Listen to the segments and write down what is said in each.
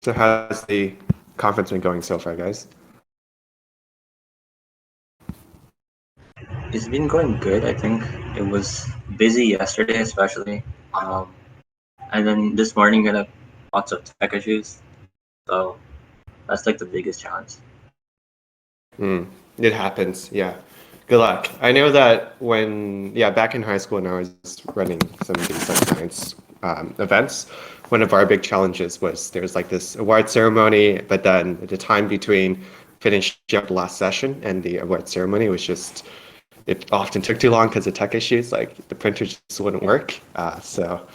So how's the conference been going so far, guys? It's been going good. I think it was busy yesterday, especially. And then this morning, I had lots of tech issues. So that's like the biggest challenge. It happens, yeah. Good luck. I know that back in high school when I was running some of these like science events, one of our big challenges was there's like this award ceremony, but then the time between finishing up the last session and the award ceremony was just, it often took too long because of tech issues, like the printer just wouldn't work. So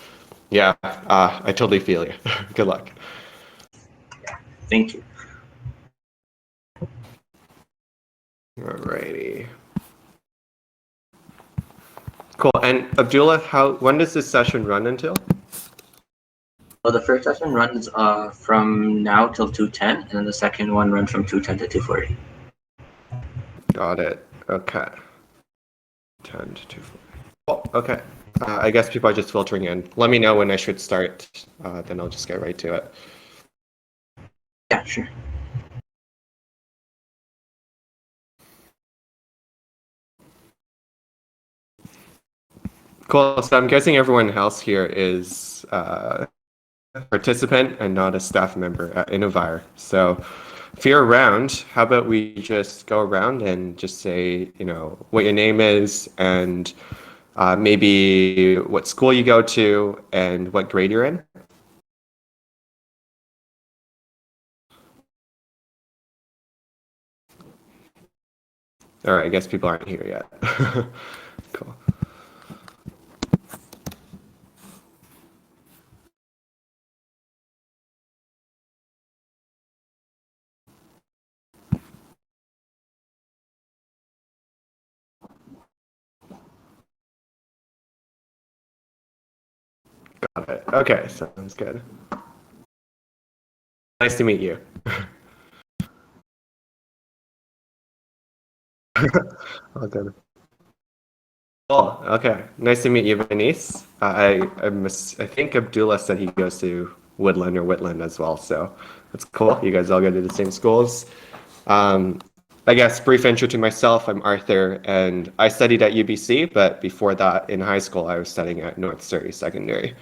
yeah, I totally feel you. Good luck. Yeah, thank you. Alrighty. Cool. And Abdullah, when does this session run until? Well, the first session runs from now till 2:10, and then the second one runs from 2:10 to 2:40. Got it. Okay. 10 to 2:40. Oh, okay. I guess people are just filtering in. Let me know when I should start. Then I'll just get right to it. Yeah, sure. Cool. So I'm guessing everyone else here is a participant and not a staff member at Innovire. So if you're around, how about we just go around and just say, what your name is and maybe what school you go to and what grade you're in? All right, I guess people aren't here yet. Cool. Got it. Okay, sounds good. Nice to meet you. All good. Cool. Okay. Nice to meet you, Venice. I think Abdullah said he goes to Woodland or Whitland as well, so that's cool. You guys all go to the same schools. I guess brief intro to myself. I'm Arthur, and I studied at UBC, but before that, in high school, I was studying at North Surrey Secondary.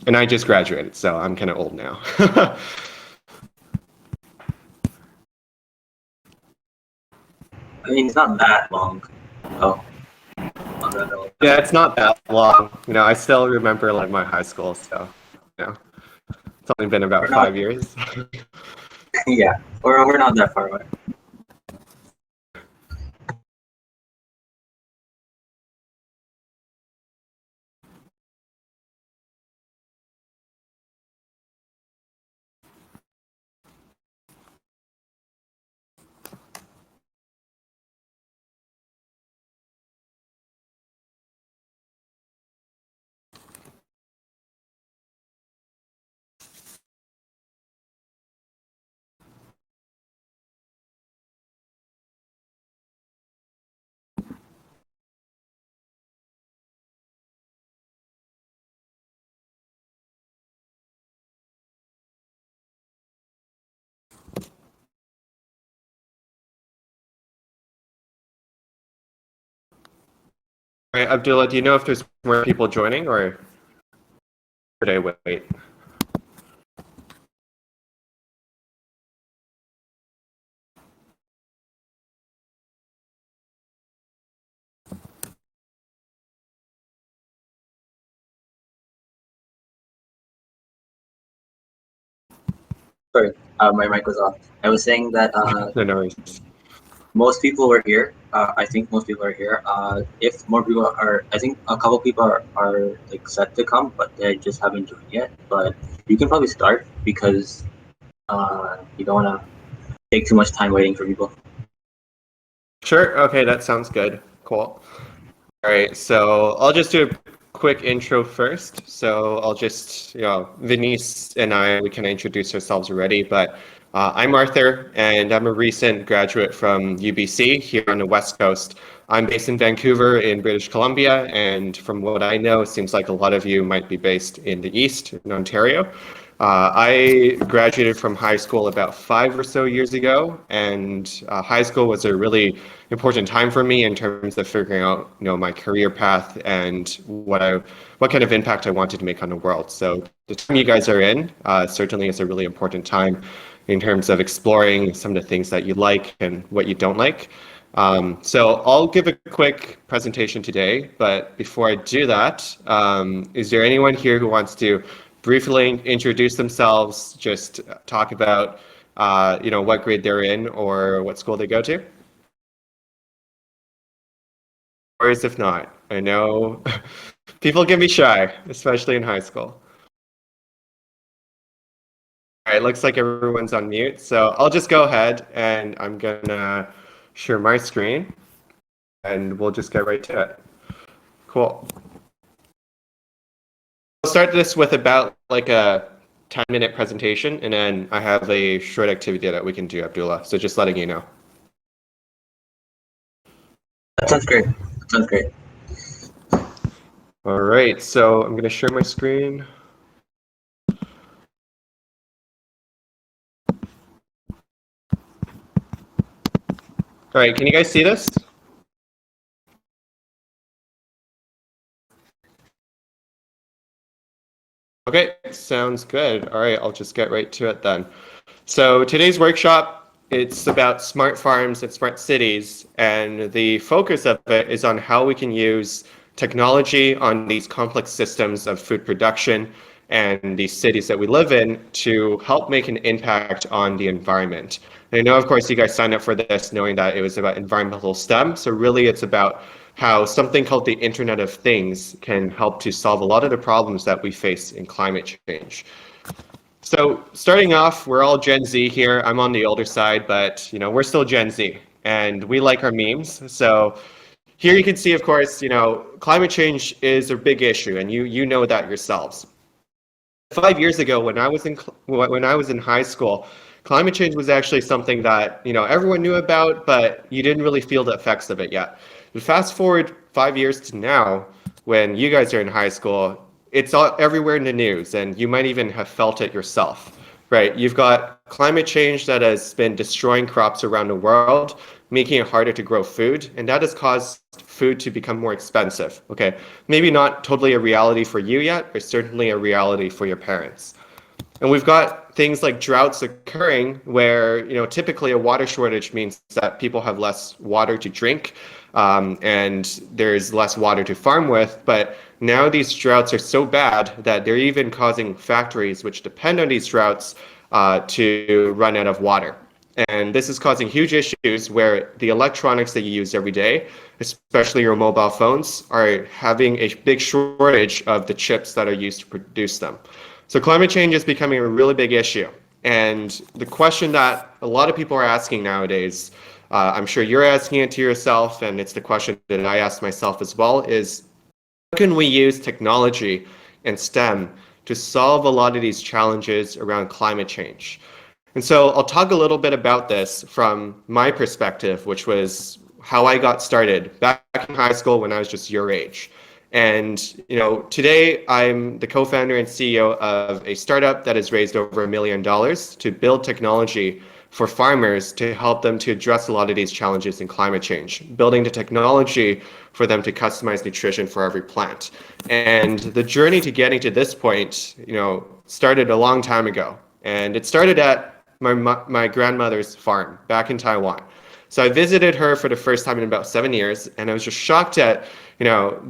And I just graduated, so I'm kind of old now. I mean, it's not that long. Oh. Yeah, it's not that long. I still remember like my high school, so it's only been about 5 years. Yeah, we're not that far away. All right, Abdullah, do you know if there's more people joining or should I wait? Sorry, my mic was off. I was saying that No worries. most people were here. I think most people are here. If more people are, I think a couple people are like set to come, but they just haven't joined yet. But you can probably start because you don't want to take too much time waiting for people. Sure. Okay, that sounds good. Cool. All right, so I'll just do a quick intro first. So I'll just, Venice and I, we can introduce ourselves already, but I'm Arthur, and I'm a recent graduate from UBC here on the West Coast. I'm based in Vancouver in British Columbia, and from what I know, it seems like a lot of you might be based in the East, in Ontario. I graduated from high school about 5 or so years ago, and high school was a really important time for me in terms of figuring out, my career path and what kind of impact I wanted to make on the world. So the time you guys are in certainly is a really important time in terms of exploring some of the things that you like and what you don't like. So I'll give a quick presentation today, but before I do that, is there anyone here who wants to briefly introduce themselves, just talk about, what grade they're in or what school they go to? Or if not, I know people can be shy, especially in high school. All right, looks like everyone's on mute, so I'll just go ahead and I'm gonna share my screen and we'll just get right to it. Cool. I'll start this with about like a 10-minute presentation, and then I have a short activity that we can do, Abdullah. So just letting you know. That sounds great. That sounds great. All right, so I'm going to share my screen. All right, can you guys see this? Okay, sounds good. All right, I'll just get right to it then. So today's workshop, it's about smart farms and smart cities, and the focus of it is on how we can use technology on these complex systems of food production and these cities that we live in to help make an impact on the environment. And I know, of course, you guys signed up for this knowing that it was about environmental STEM, so really it's about how something called the Internet of Things can help to solve a lot of the problems that we face in climate change. So starting off, we're all Gen Z here. I'm on the older side, but we're still Gen Z, and we like our memes. So here you can see, of course, climate change is a big issue, and you know that yourselves. 5 years ago, when I was in high school, climate change was actually something that everyone knew about, but you didn't really feel the effects of it yet. But fast forward 5 years to now, when you guys are in high school, it's all everywhere in the news, and you might even have felt it yourself, right? You've got climate change that has been destroying crops around the world, making it harder to grow food, and that has caused food to become more expensive, okay? Maybe not totally a reality for you yet, but certainly a reality for your parents. And we've got things like droughts occurring where, typically a water shortage means that people have less water to drink, and there's less water to farm with. But now these droughts are so bad that they're even causing factories which depend on these droughts to run out of water. And this is causing huge issues where the electronics that you use every day, especially your mobile phones, are having a big shortage of the chips that are used to produce them. So climate change is becoming a really big issue. And the question that a lot of people are asking nowadays, I'm sure you're asking it to yourself, and it's the question that I ask myself as well, is how can we use technology and STEM to solve a lot of these challenges around climate change? And so I'll talk a little bit about this from my perspective, which was how I got started back in high school when I was just your age. And today I'm the co-founder and CEO of a startup that has raised over $1 million to build technology for farmers to help them to address a lot of these challenges in climate change, building the technology for them to customize nutrition for every plant. And the journey to getting to this point, started a long time ago. And it started at my grandmother's farm back in Taiwan. So I visited her for the first time in about 7 years, and I was just shocked at,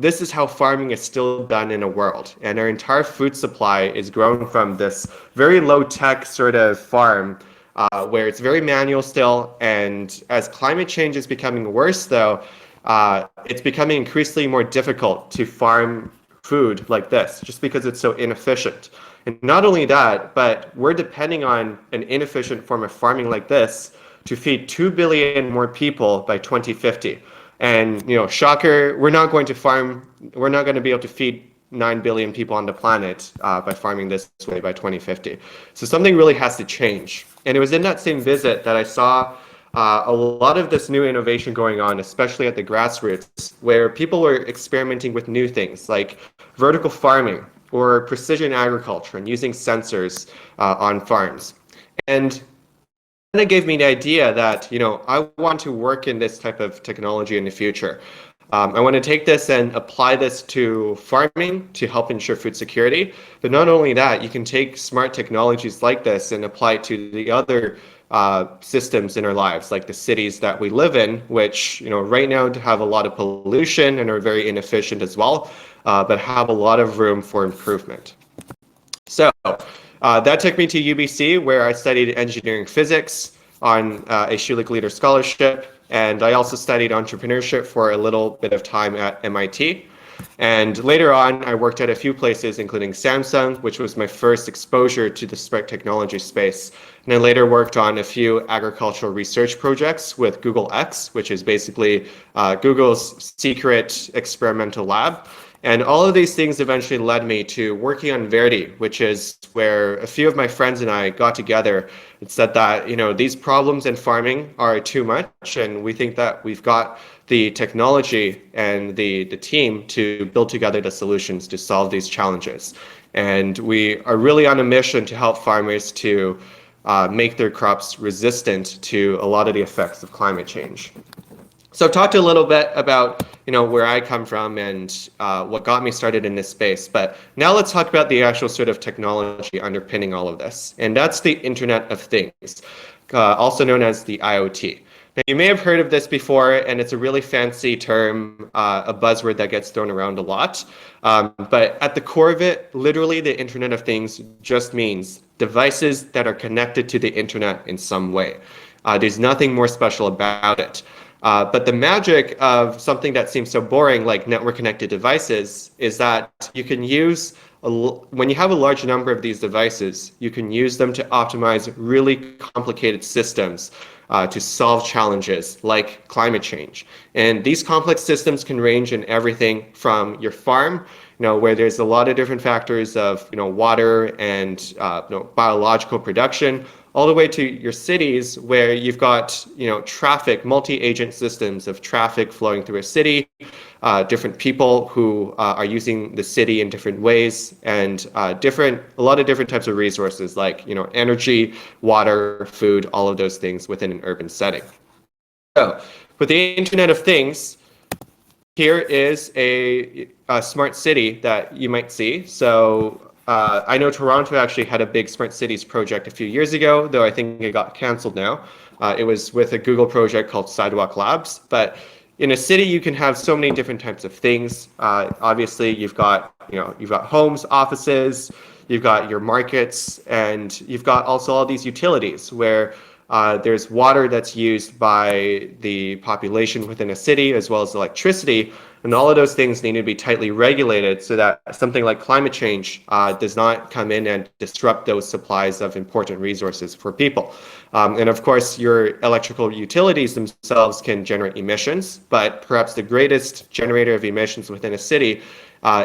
this is how farming is still done in the world. And our entire food supply is grown from this very low-tech sort of farm where it's very manual still. And as climate change is becoming worse, though, it's becoming increasingly more difficult to farm food like this, just because it's so inefficient. And not only that, but we're depending on an inefficient form of farming like this to feed 2 billion more people by 2050. And, shocker, we're not going to be able to feed 9 billion people on the planet by farming this way by 2050. So something really has to change. And it was in that same visit that I saw a lot of this new innovation going on, especially at the grassroots, where people were experimenting with new things like vertical farming, or precision agriculture and using sensors on farms. And then it gave me the idea that, I want to work in this type of technology in the future. I want to take this and apply this to farming to help ensure food security. But not only that, you can take smart technologies like this and apply it to the other systems in our lives, like the cities that we live in, which right now have a lot of pollution and are very inefficient as well, but have a lot of room for improvement. So that took me to UBC, where I studied engineering physics on a Schulich Leader Scholarship. And I also studied entrepreneurship for a little bit of time at MIT. And later on, I worked at a few places, including Samsung, which was my first exposure to the smart technology space. And I later worked on a few agricultural research projects with Google X, which is basically Google's secret experimental lab. And all of these things eventually led me to working on Verdi, which is where a few of my friends and I got together and said that, these problems in farming are too much, and we think that we've got the technology and the team to build together the solutions to solve these challenges. And we are really on a mission to help farmers to make their crops resistant to a lot of the effects of climate change. So I've talked a little bit about where I come from and what got me started in this space. But now let's talk about the actual sort of technology underpinning all of this. And that's the Internet of Things, also known as the IoT. Now, you may have heard of this before, and it's a really fancy term, a buzzword that gets thrown around a lot. But at the core of it, literally the Internet of Things just means devices that are connected to the Internet in some way. There's nothing more special about it. But the magic of something that seems so boring, like network connected devices, is that you can use, when you have a large number of these devices, you can use them to optimize really complicated systems to solve challenges like climate change. And these complex systems can range in everything from your farm, where there's a lot of different factors of, water and biological production, all the way to your cities, where you've got traffic, multi-agent systems of traffic flowing through a city, different people who are using the city in different ways, and a lot of different types of resources like energy, water, food, all of those things within an urban setting. So with the Internet of Things, here is a smart city that you might see. So I know Toronto actually had a big smart cities project a few years ago, though I think it got canceled now. It was with a Google project called Sidewalk Labs. But in a city, you can have so many different types of things. Obviously, you've got homes, offices, you've got your markets, and you've got also all these utilities where there's water that's used by the population within a city, as well as electricity. And all of those things need to be tightly regulated so that something like climate change does not come in and disrupt those supplies of important resources for people. And of course, your electrical utilities themselves can generate emissions, but perhaps the greatest generator of emissions within a city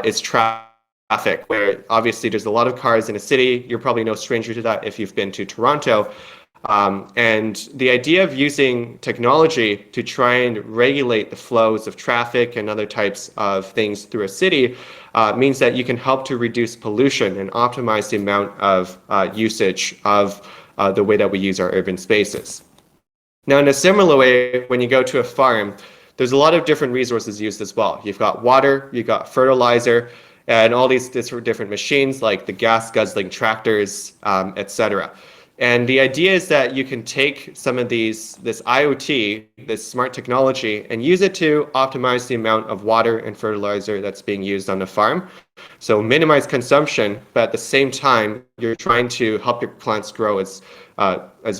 is traffic, where obviously there's a lot of cars in a city. You're probably no stranger to that if you've been to Toronto. And the idea of using technology to try and regulate the flows of traffic and other types of things through a city means that you can help to reduce pollution and optimize the amount of usage of the way that we use our urban spaces. Now, in a similar way, when you go to a farm, there's a lot of different resources used as well. You've got water, you've got fertilizer, and all these different machines like the gas guzzling tractors, etc. And the idea is that you can take some of this IoT, this smart technology, and use it to optimize the amount of water and fertilizer that's being used on the farm. So minimize consumption, but at the same time, you're trying to help your plants grow as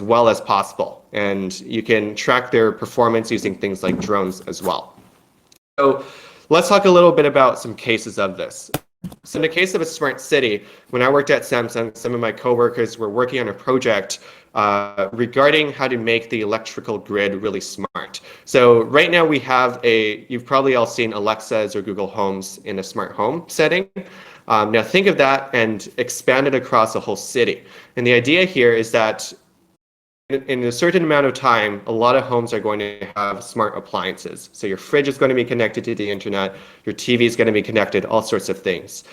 well as possible. And you can track their performance using things like drones as well. So let's talk a little bit about some cases of this. So in the case of a smart city, when I worked at Samsung, some of my coworkers were working on a project regarding how to make the electrical grid really smart. So right now we have you've probably all seen Alexas or Google Homes in a smart home setting. Now think of that and expand it across a whole city. And the idea here is that in a certain amount of time, a lot of homes are going to have smart appliances. So your fridge is going to be connected to the internet, your TV is going to be connected, all sorts of things.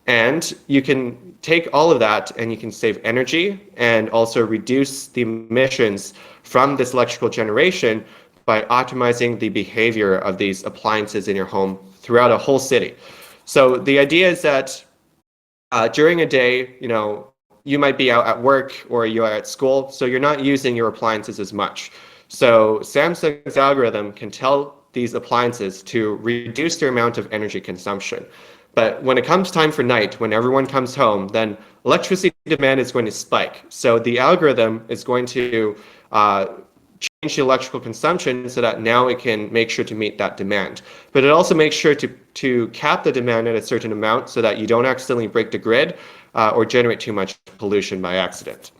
And you can take all of that and you can save energy and also reduce the emissions from this electrical generation by optimizing the behavior of these appliances in your home throughout a whole city. So the idea is that during a day, you might be out at work or you are at school, so you're not using your appliances as much. So Samsung's algorithm can tell these appliances to reduce their amount of energy consumption. But when it comes time for night, when everyone comes home, then electricity demand is going to spike. So the algorithm is going to change the electrical consumption so that now it can make sure to meet that demand. But it also makes sure to cap the demand at a certain amount so that you don't accidentally break the grid or generate too much pollution by accident.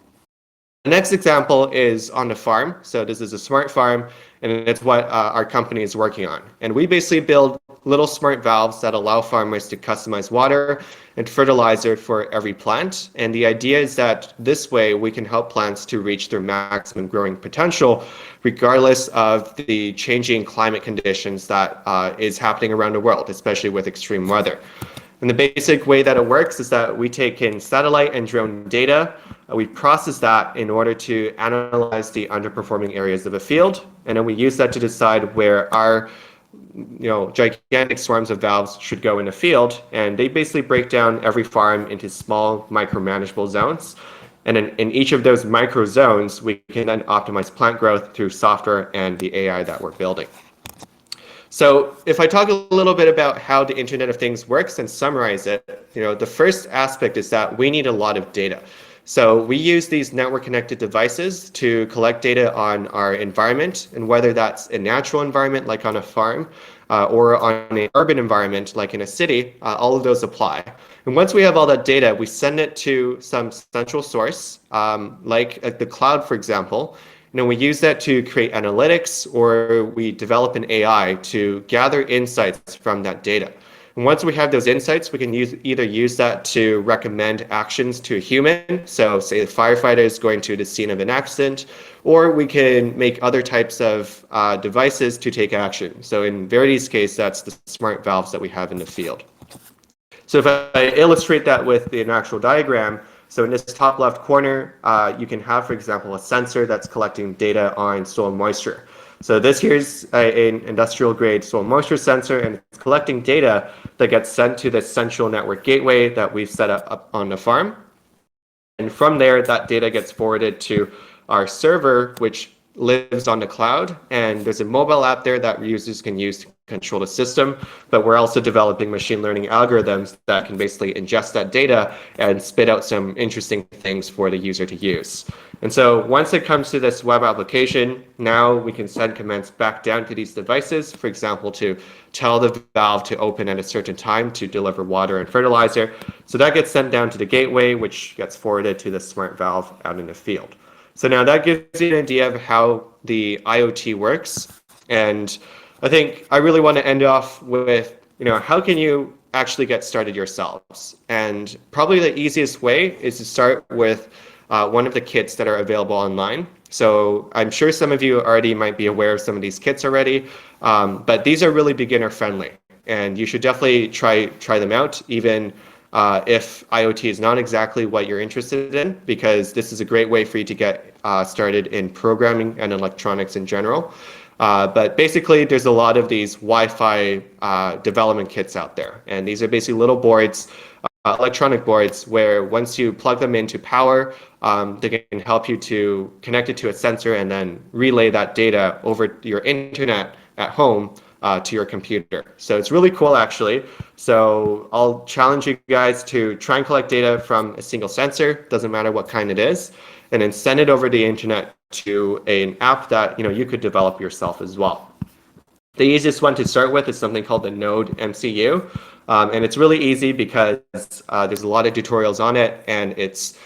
The next example is on the farm. So this is a smart farm, and it's what our company is working on. And we basically build little smart valves that allow farmers to customize water and fertilizer for every plant. And the idea is that this way we can help plants to reach their maximum growing potential, regardless of the changing climate conditions that is happening around the world, especially with extreme weather. And the basic way that it works is that we take in satellite and drone data. We process that in order to analyze the underperforming areas of a field, and then we use that to decide where our gigantic swarms of valves should go in a field. And they basically break down every farm into small, micro-manageable zones. And in each of those micro zones, we can then optimize plant growth through software and the AI that we're building. So if I talk a little bit about how the Internet of Things works and summarize it, the first aspect is that we need a lot of data. So we use these network connected devices to collect data on our environment, and whether that's a natural environment like on a farm or on an urban environment like in a city, all of those apply. And once we have all that data, we send it to some central source, like the cloud, for example. We use that to create analytics, or we develop an AI to gather insights from that data. And once we have those insights, we can either use that to recommend actions to a human. So say the firefighter is going to the scene of an accident, or we can make other types of devices to take action. So in Verdi's case, that's the smart valves that we have in the field. So if I illustrate that with an actual diagram, so in this top left corner, you can have, for example, a sensor that's collecting data on soil moisture. So this here's an industrial grade soil moisture sensor, and it's collecting data that gets sent to the central network gateway that we've set up on the farm. And from there, that data gets forwarded to our server, which lives on the cloud. And there's a mobile app there that users can use to control the system. But we're also developing machine learning algorithms that can basically ingest that data and spit out some interesting things for the user to use. And so once it comes to this web application, now we can send commands back down to these devices, for example, to tell the valve to open at a certain time to deliver water and fertilizer. So that gets sent down to the gateway, which gets forwarded to the smart valve out in the field. So now that gives you an idea of how the IoT works. And I think I really want to end off with, how can you actually get started yourselves? And probably the easiest way is to start with one of the kits that are available online. So I'm sure some of you already might be aware of some of these kits already, but these are really beginner friendly, and you should definitely try them out, even if IoT is not exactly what you're interested in, because this is a great way for you to get started in programming and electronics in general. But basically, there's a lot of these Wi-Fi development kits out there, and these are basically little boards, electronic boards, where once you plug them into power, they can help you to connect it to a sensor and then relay that data over your internet at home to your computer. So it's really cool, actually. So I'll challenge you guys to try and collect data from a single sensor, doesn't matter what kind it is, and then send it over the internet to an app that you could develop yourself as well. The easiest one to start with is something called the Node MCU. And it's really easy because there's a lot of tutorials on it, and it's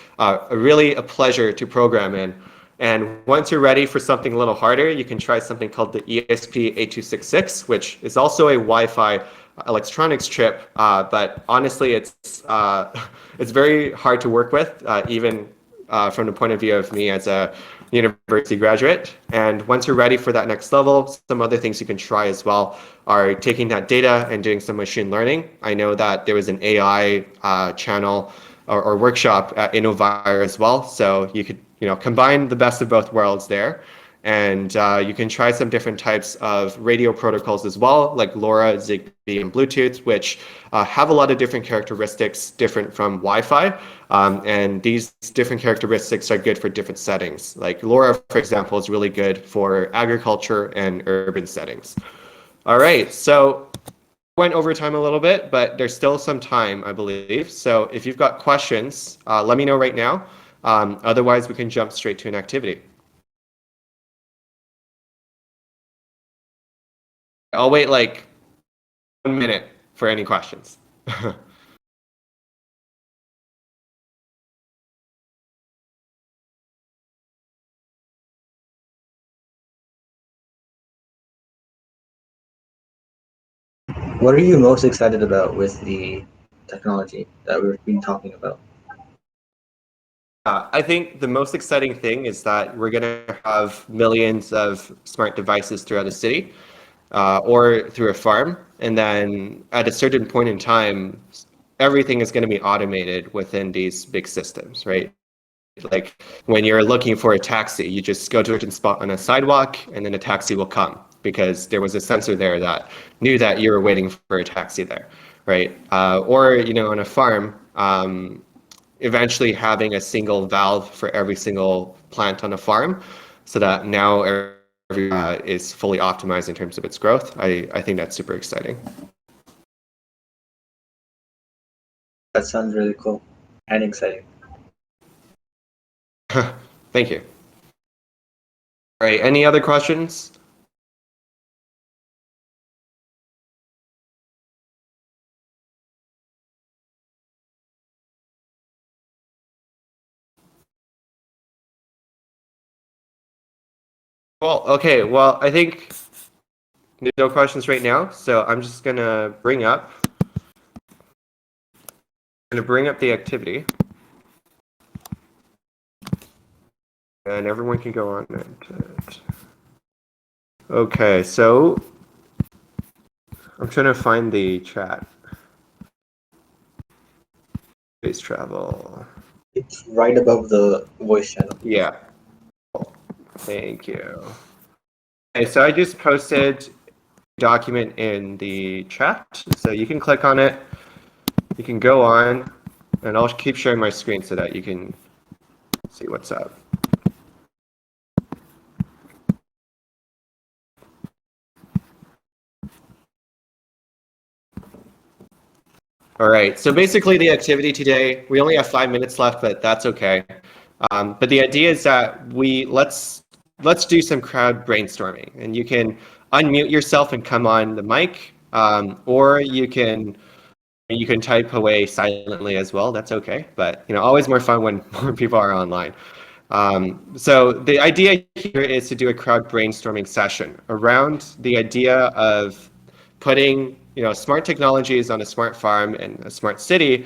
really a pleasure to program in. And once you're ready for something a little harder, you can try something called the ESP8266, which is also a Wi-Fi electronics chip. But honestly, it's very hard to work with, even from the point of view of me as a university graduate. And once you're ready for that next level, some other things you can try as well are taking that data and doing some machine learning. I know that there was an AI channel or workshop at Innovire as well. So you could combine the best of both worlds there. And you can try some different types of radio protocols as well, like LoRa, Zigbee, and Bluetooth, which have a lot of different characteristics different from Wi-Fi. And these different characteristics are good for different settings. Like LoRa, for example, is really good for agriculture and urban settings. All right, so went over time a little bit, but there's still some time, I believe. So if you've got questions, let me know right now. Otherwise, we can jump straight to an activity. I'll wait like 1 minute for any questions. What are you most excited about with the technology that we've been talking about? I think the most exciting thing is that we're going to have millions of smart devices throughout a city or through a farm. And then at a certain point in time, everything is going to be automated within these big systems, right? Like when you're looking for a taxi, you just go to a certain spot on a sidewalk and then a taxi will come because there was a sensor there that knew that you were waiting for a taxi there, right? Or, on a farm, eventually having a single valve for every single plant on a farm so that now every is fully optimized in terms of its growth. I think that's super exciting. That sounds really cool and exciting. Thank you. All right, any other questions? Well, okay, well, I think there's no questions right now, so I'm just gonna bring up the activity. And everyone can go on it. Okay, so I'm trying to find the chat. Space travel. It's right above the voice channel. Yeah. Thank you. Okay, so I just posted a document in the chat, so you can click on it. You can go on, and I'll keep sharing my screen so that you can see what's up. All right, so basically the activity today, we only have 5 minutes left, but that's okay. But the idea is that let's do some crowd brainstorming, and you can unmute yourself and come on the mic, or you can type away silently as well. That's okay, but always more fun when more people are online. So the idea here is to do a crowd brainstorming session around the idea of putting smart technologies on a smart farm and a smart city,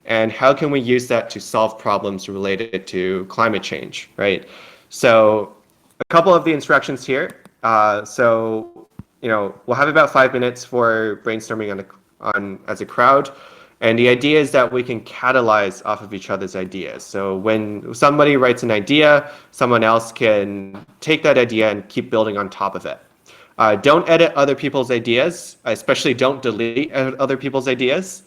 and how can we use that to solve problems related to climate change, right? So a couple of the instructions here. So we'll have about 5 minutes for brainstorming on as a crowd. And the idea is that we can catalyze off of each other's ideas. So when somebody writes an idea, someone else can take that idea and keep building on top of it. Don't edit other people's ideas, especially don't delete other people's ideas.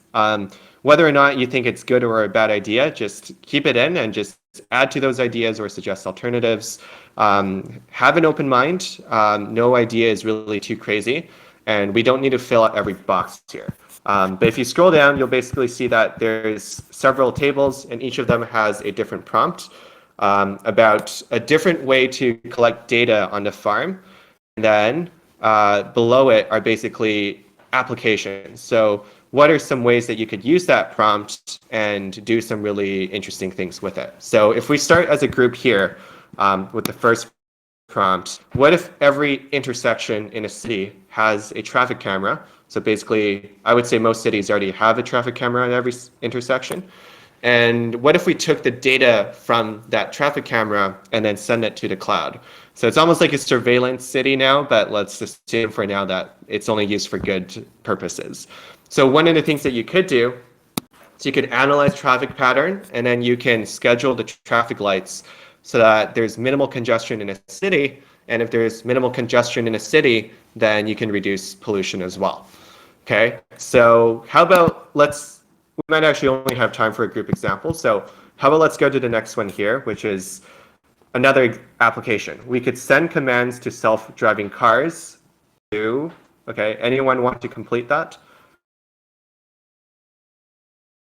Whether or not you think it's good or a bad idea, just keep it in and just add to those ideas or suggest alternatives. Have an open mind. No idea is really too crazy, and we don't need to fill out every box here. But if you scroll down, you'll basically see that there's several tables, and each of them has a different prompt about a different way to collect data on the farm. And then below it are basically applications. So what are some ways that you could use that prompt and do some really interesting things with it? So if we start as a group here with the first prompt, what if every intersection in a city has a traffic camera? So basically, I would say most cities already have a traffic camera at every intersection. And what if we took the data from that traffic camera and then send it to the cloud? So it's almost like a surveillance city now, but let's assume for now that it's only used for good purposes. So one of the things that you could do is you could analyze traffic pattern, and then you can schedule the traffic lights so that there's minimal congestion in a city. And if there's minimal congestion in a city, then you can reduce pollution as well. Okay, so how about we might actually only have time for a group example. So how about let's go to the next one here, which is another application. We could send commands to self-driving cars to, okay, anyone want to complete that?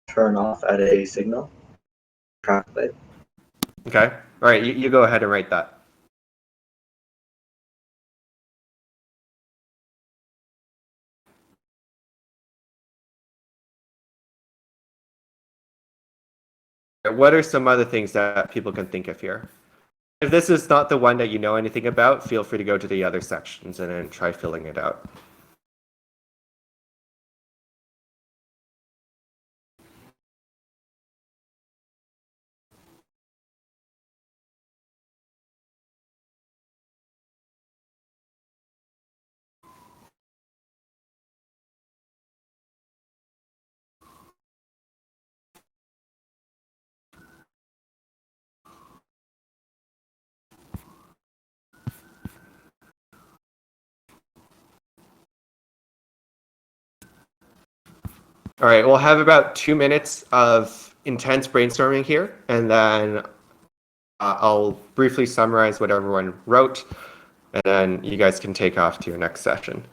Turn off at a signal. Traffic light. Okay, all right, you go ahead and write that. What are some other things that people can think of here? If this is not the one that you know anything about, feel free to go to the other sections and then try filling it out. All right, we'll have about 2 minutes of intense brainstorming here, and then I'll briefly summarize what everyone wrote, and then you guys can take off to your next session.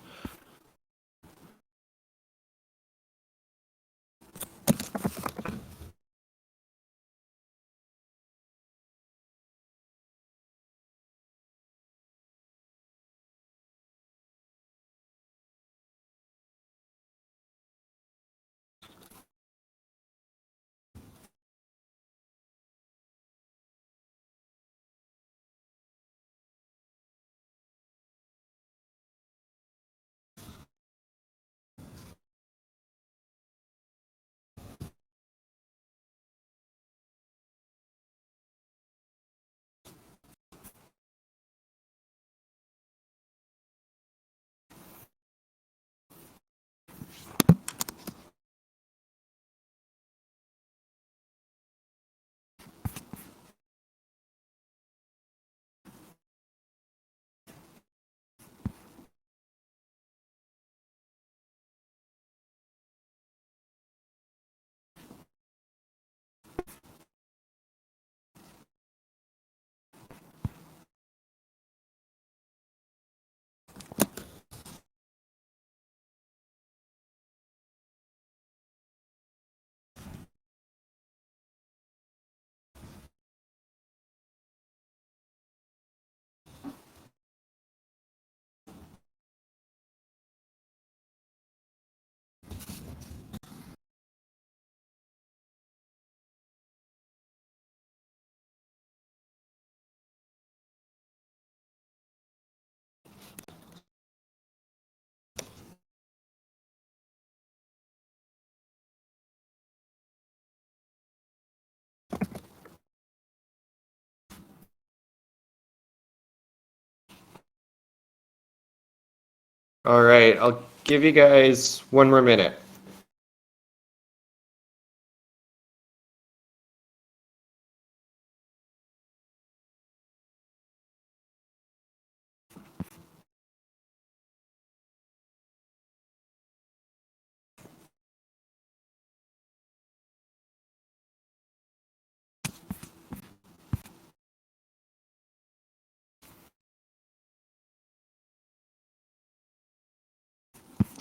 All right, I'll give you guys 1 more minute.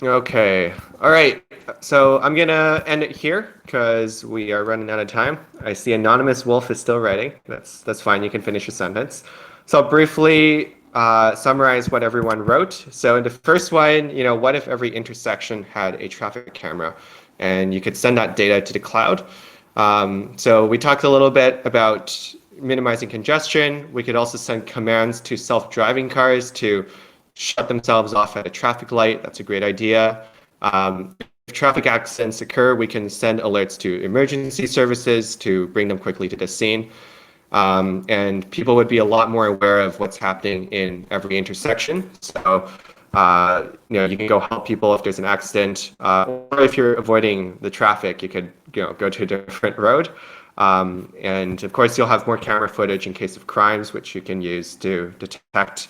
Okay, all right. So I'm gonna end it here because we are running out of time. I see Anonymous Wolf is still writing. That's fine. You can finish your sentence. So I'll briefly summarize what everyone wrote. So in the first one, what if every intersection had a traffic camera, and you could send that data to the cloud? So we talked a little bit about minimizing congestion. We could also send commands to self-driving cars to shut themselves off at a traffic light. That's a great idea. If traffic accidents occur, we can send alerts to emergency services to bring them quickly to the scene. And people would be a lot more aware of what's happening in every intersection. So, you can go help people if there's an accident, or if you're avoiding the traffic, you could, go to a different road. And of course, you'll have more camera footage in case of crimes, which you can use to detect.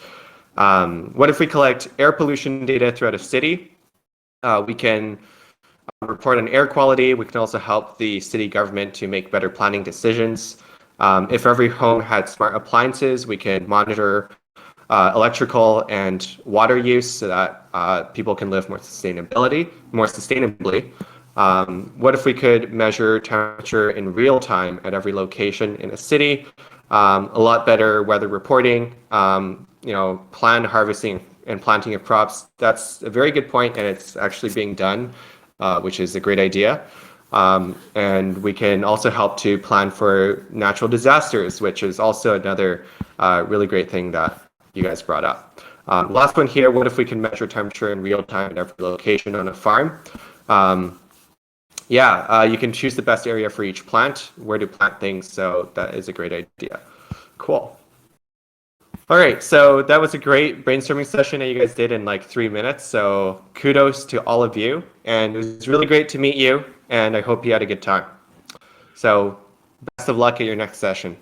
What if we collect air pollution data throughout a city? We can report on air quality. We can also help the city government to make better planning decisions. If every home had smart appliances, we can monitor electrical and water use so that people can live more sustainably. What if we could measure temperature in real time at every location in a city? A lot better weather reporting, planned harvesting and planting of crops. That's a very good point, and it's actually being done, which is a great idea. And we can also help to plan for natural disasters, which is also another really great thing that you guys brought up. Last one here, what if we can measure temperature in real time at every location on a farm? You can choose the best area for each plant, where to plant things, so that is a great idea. Cool. All right, so that was a great brainstorming session that you guys did in like 3 minutes, so kudos to all of you, and it was really great to meet you, and I hope you had a good time. So best of luck at your next session.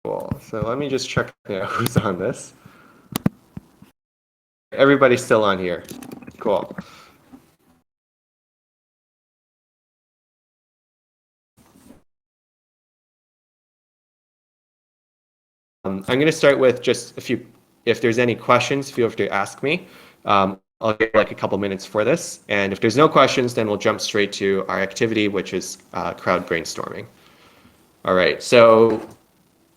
Cool, so let me just check who's on this. Everybody's still on here. Cool. I'm going to start with just a few. If there's any questions, feel free to ask me. I'll give like a couple minutes for this. And if there's no questions, then we'll jump straight to our activity, which is crowd brainstorming. All right, so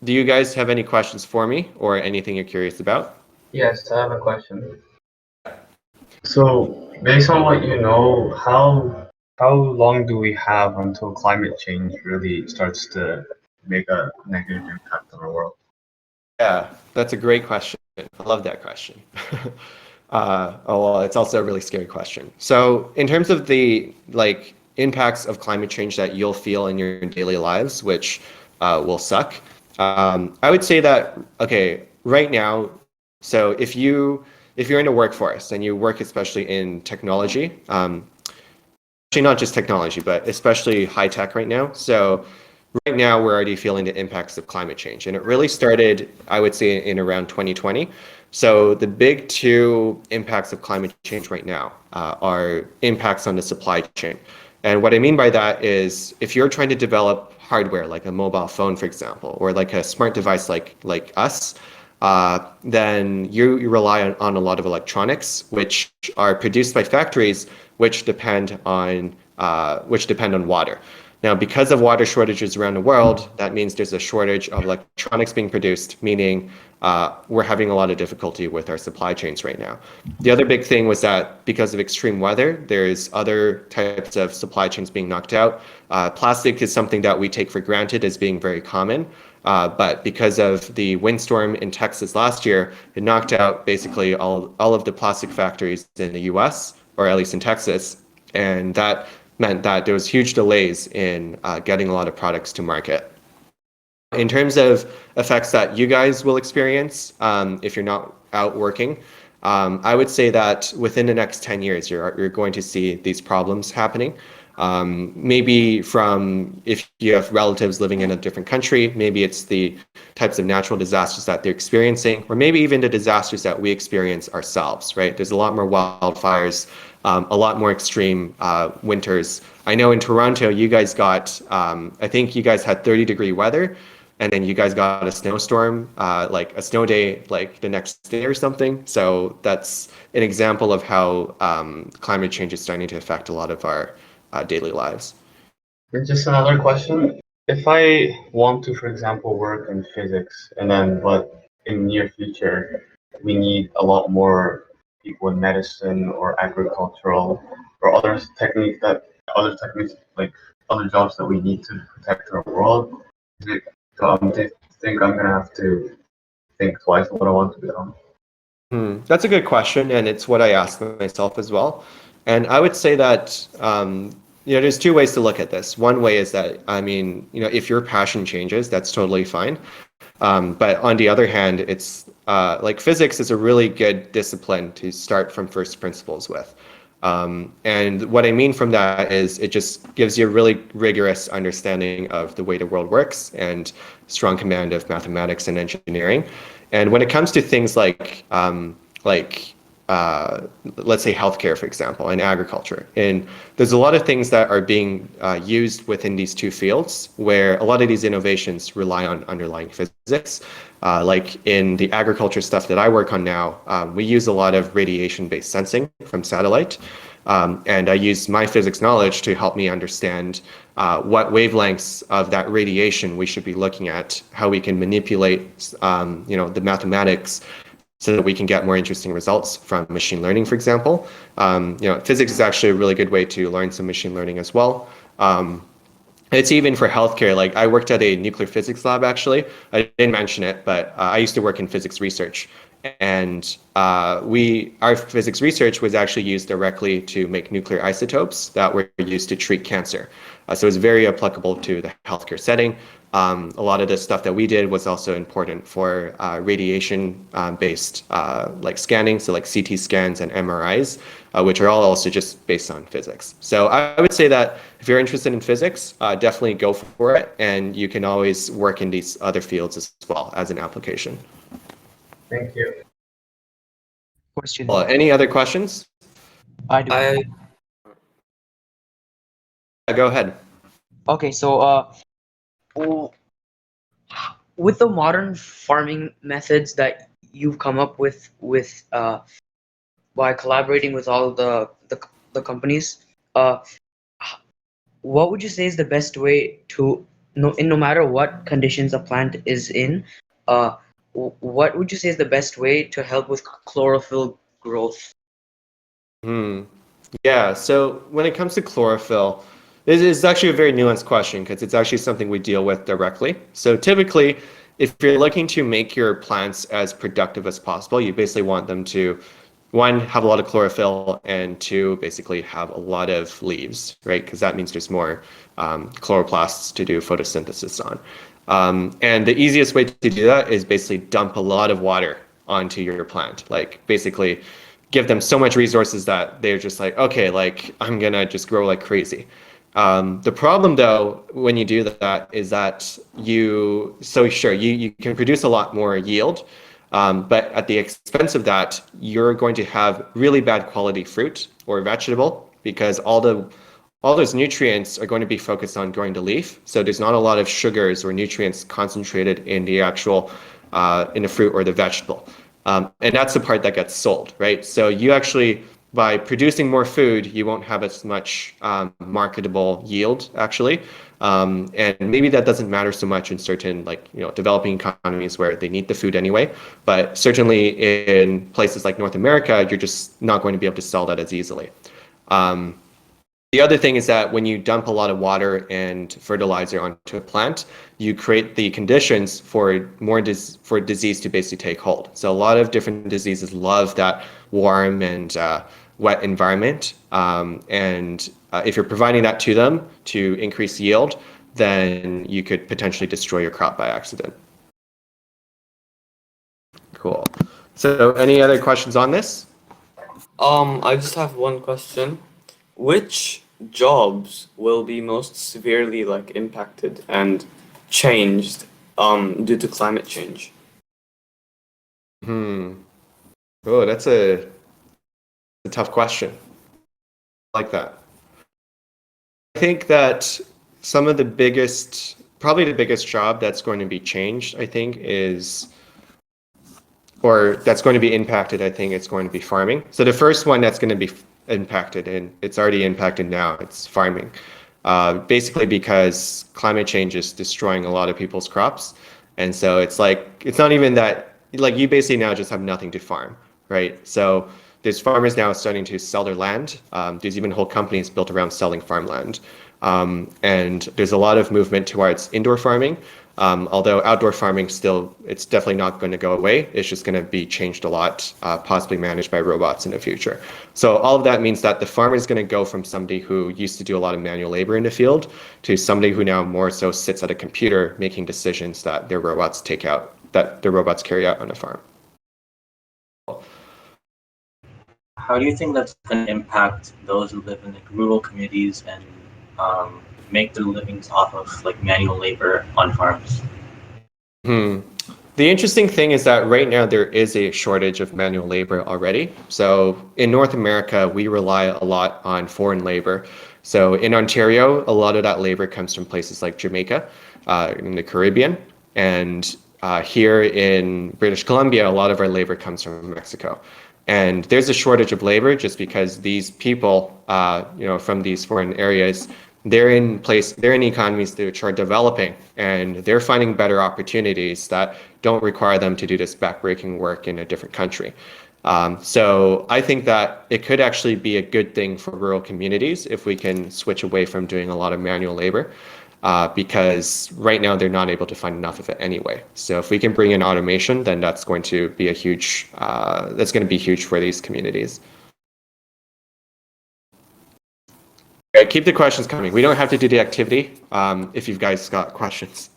do you guys have any questions for me or anything you're curious about? Yes, I have a question. So, based on what you know, how long do we have until climate change really starts to make a negative impact on our world? Yeah, that's a great question. I love that question. It's also a really scary question. So in terms of the impacts of climate change that you'll feel in your daily lives, which will suck, I would say that, right now, so if you're in a workforce and you work especially in technology, actually not just technology, but especially high tech right now. So right now we're already feeling the impacts of climate change, and it really started, I would say, in around 2020. So the big two impacts of climate change right now are impacts on the supply chain. And what I mean by that is if you're trying to develop hardware like a mobile phone, for example, or like a smart device like us, then you rely on a lot of electronics, which are produced by factories which depend on water. Now, because of water shortages around the world, that means there's a shortage of electronics being produced, meaning we're having a lot of difficulty with our supply chains right now. The other big thing was that because of extreme weather, there's other types of supply chains being knocked out. Plastic is something that we take for granted as being very common, but because of the windstorm in Texas last year, it knocked out basically all of the plastic factories in the US, or at least in Texas, and that meant that there was huge delays in getting a lot of products to market. In terms of effects that you guys will experience if you're not out working, I would say that within the next 10 years, you're going to see these problems happening. Maybe from if you have relatives living in a different country, maybe it's the types of natural disasters that they're experiencing, or maybe even the disasters that we experience ourselves, right? There's a lot more wildfires, a lot more extreme winters. I know in Toronto, you guys got, I think you guys had 30-degree weather, and then you guys got a snowstorm, like a snow day, like the next day or something. So that's an example of how climate change is starting to affect a lot of our daily lives. And just another question. If I want to, for example, work in physics, but in near future, we need a lot more people in medicine or agricultural or other techniques like other jobs that we need to protect our world? Is it, do you think I'm gonna have to think twice what I want to become? That's a good question, and it's what I ask myself as well. And I would say that there's two ways to look at this. One way is that, I mean, if your passion changes, that's totally fine. But on the other hand, it's like physics is a really good discipline to start from first principles with. And what I mean from that is it just gives you a really rigorous understanding of the way the world works and strong command of mathematics and engineering. And when it comes to things like let's say healthcare, for example, and agriculture, and there's a lot of things that are being used within these two fields where a lot of these innovations rely on underlying physics. Like in the agriculture stuff that I work on now, we use a lot of radiation-based sensing from satellite. And I use my physics knowledge to help me understand what wavelengths of that radiation we should be looking at, how we can manipulate, the mathematics so that we can get more interesting results from machine learning, for example. Physics is actually a really good way to learn some machine learning as well. It's even for healthcare. Like I worked at a nuclear physics lab, actually. I didn't mention it, but I used to work in physics research. And our physics research was actually used directly to make nuclear isotopes that were used to treat cancer. So it's very applicable to the healthcare setting. A lot of the stuff that we did was also important for radiation-based like scanning, so like CT scans and MRIs, which are all also just based on physics. So I would say that if you're interested in physics, definitely go for it, and you can always work in these other fields as well as an application. Thank you. Question. Any other questions? I do. Go ahead. Okay, so with the modern farming methods that you've come up with by collaborating with all the companies, what would you say is the best way to no matter what conditions a plant is in, what would you say is the best way to help with chlorophyll growth? Yeah, so when it comes to chlorophyll, this is actually a very nuanced question because it's actually something we deal with directly. So typically, if you're looking to make your plants as productive as possible, you basically want them to, one, have a lot of chlorophyll, and two, basically have a lot of leaves, right? Because that means there's more chloroplasts to do photosynthesis on. And the easiest way to do that is basically dump a lot of water onto your plant. Like basically give them so much resources that they're just like, okay, like I'm gonna just grow like crazy. The problem though, when you do that is that you can produce a lot more yield, but at the expense of that, you're going to have really bad quality fruit or vegetable because all those nutrients are going to be focused on growing the leaf. So there's not a lot of sugars or nutrients concentrated in the actual in the fruit or the vegetable. And that's the part that gets sold, right? So you actually, by producing more food, you won't have as much marketable yield, actually. And maybe that doesn't matter so much in certain developing economies where they need the food anyway. But certainly in places like North America, you're just not going to be able to sell that as easily. The other thing is that when you dump a lot of water and fertilizer onto a plant, you create the conditions for disease to basically take hold. So a lot of different diseases love that warm and wet environment. And if you're providing that to them to increase yield, then you could potentially destroy your crop by accident. Cool. So any other questions on this? I just have one question. Which jobs will be most severely impacted and changed due to climate change? Oh, that's a tough question. I like that. I think that probably the biggest job that's going to be changed, I think, that's going to be impacted, I think it's going to be farming. So the first one that's going to be impacted, and it's already impacted now, it's farming. Basically because climate change is destroying a lot of people's crops. And so it's not even that, you basically now just have nothing to farm, right? So there's farmers now starting to sell their land. There's even whole companies built around selling farmland. And there's a lot of movement towards indoor farming. Although outdoor farming still, it's definitely not going to go away. It's just going to be changed a lot, possibly managed by robots in the future. So all of that means that the farmer is going to go from somebody who used to do a lot of manual labor in the field to somebody who now more so sits at a computer making decisions that their robots carry out on a farm. How do you think that's going to impact those who live in like rural communities and make their livings off of like manual labor on farms? The interesting thing is that right now there is a shortage of manual labor already. So in North America, we rely a lot on foreign labor. So in Ontario, a lot of that labor comes from places like Jamaica, in the Caribbean. And here in British Columbia, a lot of our labor comes from Mexico. And there's a shortage of labor just because these people, from these foreign areas, they're in economies which are developing, and they're finding better opportunities that don't require them to do this backbreaking work in a different country. So I think that it could actually be a good thing for rural communities if we can switch away from doing a lot of manual labor, because right now they're not able to find enough of it anyway. So if we can bring in automation, then that's going to be huge for these communities. Okay, keep the questions coming. We don't have to do the activity if you guys got questions.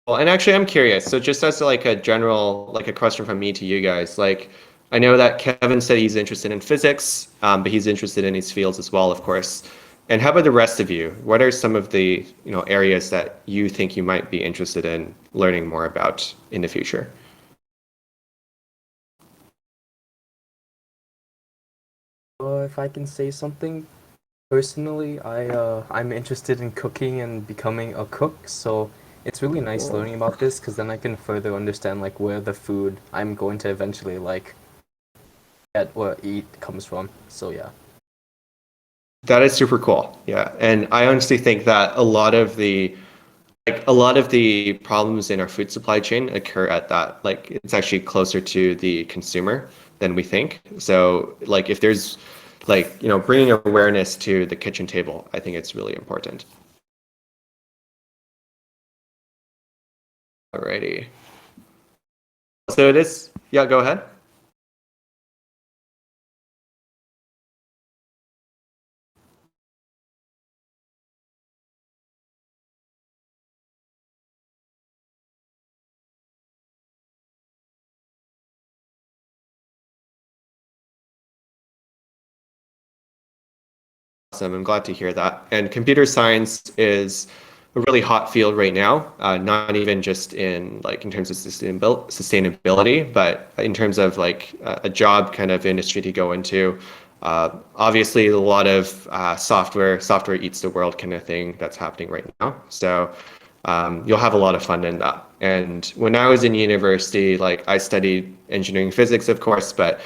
Well, and actually, I'm curious. So just as like a general, like a question from me to you guys, like I know that Kevin said he's interested in physics, but he's interested in these fields as well, of course. And how about the rest of you? What are some of the areas that you think you might be interested in learning more about in the future? If I can say something, personally, I'm interested in cooking and becoming a cook, so it's really nice learning about this because then I can further understand like where the food I'm going to eventually like get or eat comes from. So yeah. That is super cool. Yeah. And I honestly think that a lot of the problems in our food supply chain occur at that. Like it's actually closer to the consumer than we think. So like if there's bringing awareness to the kitchen table, I think it's really important. Alrighty. So it is, yeah, go ahead. Awesome, I'm glad to hear that. And computer science is a really hot field right now, not even just in terms of sustainability, but in terms of like a job kind of industry to go into. Obviously, a lot of software eats the world kind of thing that's happening right now. So you'll have a lot of fun in that. And when I was in university, like I studied engineering physics, of course, but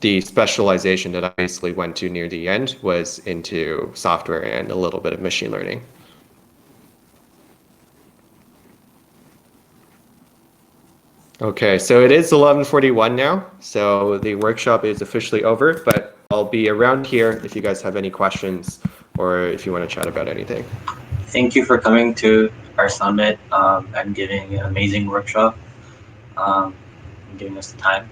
the specialization that I basically went to near the end was into software and a little bit of machine learning. Okay, so it is 11:41 now, so the workshop is officially over, but I'll be around here if you guys have any questions or if you want to chat about anything. Thank you for coming to our summit and giving an amazing workshop and giving us the time.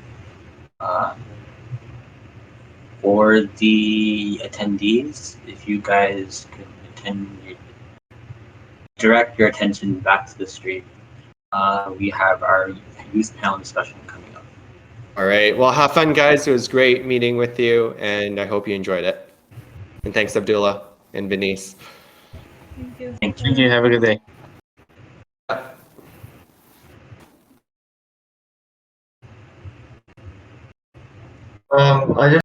For the attendees, if you guys could direct your attention back to the street. We have our youth panel discussion coming up. All right, well, have fun, guys. It was great meeting with you, and I hope you enjoyed it. And thanks, Abdullah and Benice. Thank you. Thank you. Have a good day. I just